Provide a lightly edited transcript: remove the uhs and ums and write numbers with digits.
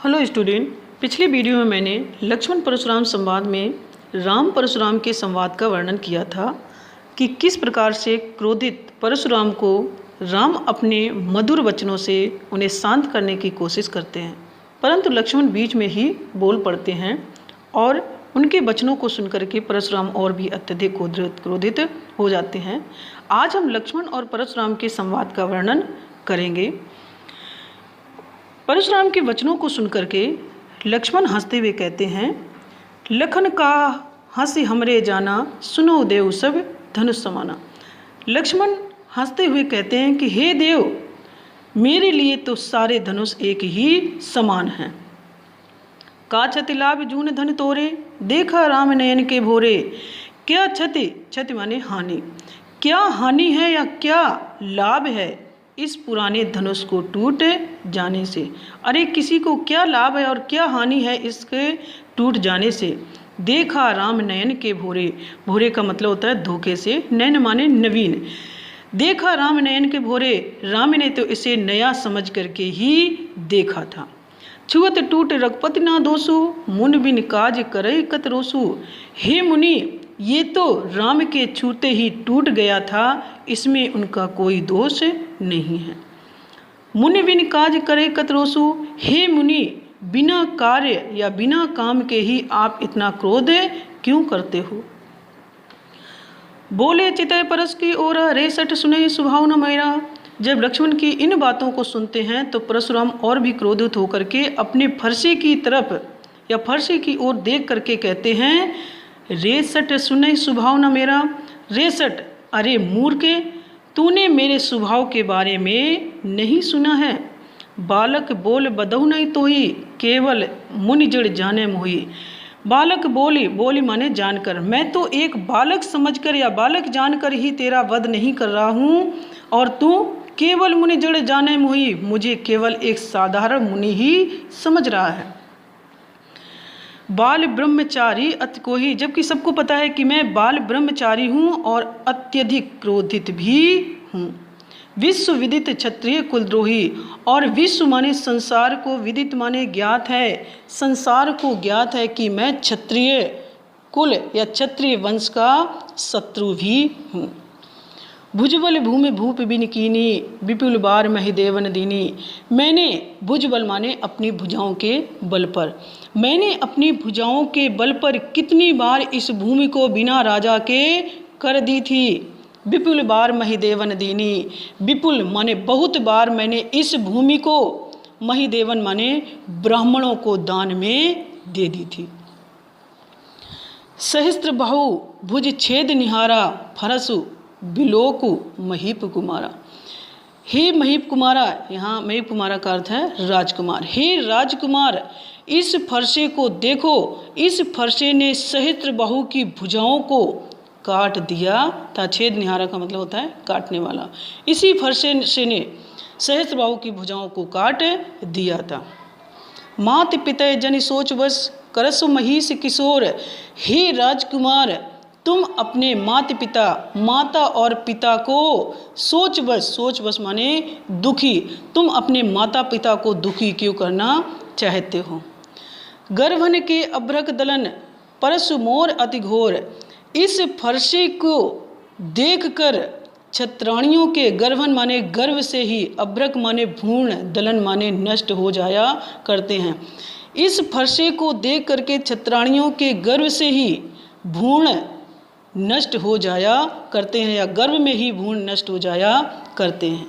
Hello student, पिछले video में मैंने लक्ष्मण परशुराम संवाद में राम परशुराम के संवाद का वर्णन किया था कि किस प्रकार से क्रोधित परशुराम को राम अपने मधुर वचनों से उन्हें शांत करने की कोशिश करते हैं, परंतु लक्ष्मण बीच में ही बोल पड़ते हैं और उनके वचनों को सुनकर के परशुराम और भी अत्यधिक क्रोधित हो जाते हैं। आज हम लक्ष्मण और परशुराम के संवाद का वर्णन करेंगे। परशुराम के वचनों को सुनकर के लक्ष्मण हंसते हुए कहते हैं, लखन का हंसी हमरे जाना, सुनो देव सब धनुष समाना। लक्ष्मण हंसते हुए कहते हैं कि हे देव, मेरे लिए तो सारे धनुष एक ही समान हैं। का क्षति लाभ जून धन तोरे, देखा राम नयन के भोरे। क्या क्षति माने हानि, क्या हानि है या क्या लाभ है इस पुराने धनुष को टूट जाने से। अरे किसी को क्या लाभ है और क्या हानि है इसके टूट जाने से। देखा राम नयन के भोरे, भोरे का मतलब होता है धोखे से, नयन माने नवीन। देखा राम नयन के भोरे, राम ने तो इसे नया समझ करके ही देखा था। छुअत टूट रघुपति ना दोसु, मुन बिन काज करई कत रोसु। हे मुनि, ये तो राम के छूते ही टूट गया था, इसमें उनका कोई दोष नहीं है। मुनि बिन काज करे कत रोसु। हे मुनि, बिना कार्य या बिना काम के ही आप इतना क्रोध क्यों करते हो। बोले चितय परस की ओर, रेसठ सुने सुभाव न मेरा। जब लक्ष्मण की इन बातों को सुनते हैं तो परशुराम और भी क्रोधित होकर के अपने फरसे की तरफ या फरसे की ओर देख करके कहते हैं, रेसठ सुने स्वभाव न मेरा। रेसठ, अरे मूर्ख, तूने मेरे स्वभाव के बारे में नहीं सुना है। बालक बोल बदहु नहीं तोही, केवल मुनि जड़ जाने मोही। बालक बोली माने जानकर, मैं तो एक बालक समझकर या बालक जानकर ही तेरा वध नहीं कर रहा हूँ, और तू केवल मुनि जड़ जाने मोही, मुझे केवल एक साधारण मुनि ही समझ रहा है। बाल ब्रह्मचारी अति कोही, जबकि सबको पता है कि मैं बाल ब्रह्मचारी हूँ और अत्यधिक क्रोधित भी हूँ। विश्व विदित क्षत्रिय कुलद्रोही, और विश्व माने संसार को, विदित माने ज्ञात है, संसार को ज्ञात है कि मैं क्षत्रिय कुल या क्षत्रिय वंश का शत्रु भी हूँ। भुजबल भूमि भूप बिन कीनी, विपुल बार महिदेवन दीनी। मैंने भुजबल माने अपनी भुजाओं के बल पर, मैंने अपनी भुजाओं के बल पर कितनी बार इस भूमि को बिना राजा के कर दी थी। विपुल बार महिदेवन दीनी, विपुल माने बहुत बार मैंने इस भूमि को, महिदेवन माने ब्राह्मणों को दान में दे दी थी। सहस्त्र बाहु भुज छेद निहारा, फरसु बिलोकु महीप कुमारा। हे महीप कुमारा, यहाँ महीप कुमारा का अर्थ है राजकुमार। हे राजकुमार, इस फरसे को देखो, इस फरसे ने सहस्त्र बाहु की भुजाओं को काट दिया था। छेद निहारा का मतलब होता है काटने वाला। इसी फरसे से ने सहस्त्र बाहु की भुजाओं को काट दिया था। मात पिता जन सोच बस, करसु महिष किशोर। हे राजकुमार, तुम अपने माता और पिता को सोच बस माने दुखी, तुम अपने माता पिता को दुखी क्यों करना चाहते हो। गर्भन के अभ्रक दलन, परशु मोर अति घोर। इस फरसे को देखकर क्षत्राणियों के, गर्भन माने गर्भ से ही, अभ्रक माने भ्रूण, दलन माने नष्ट हो जाया करते हैं। इस फरसे को देख करके क्षत्राणियों के गर्भ से ही भ्रूण नष्ट हो जाया करते हैं, या गर्भ में ही भ्रूण नष्ट हो जाया करते हैं।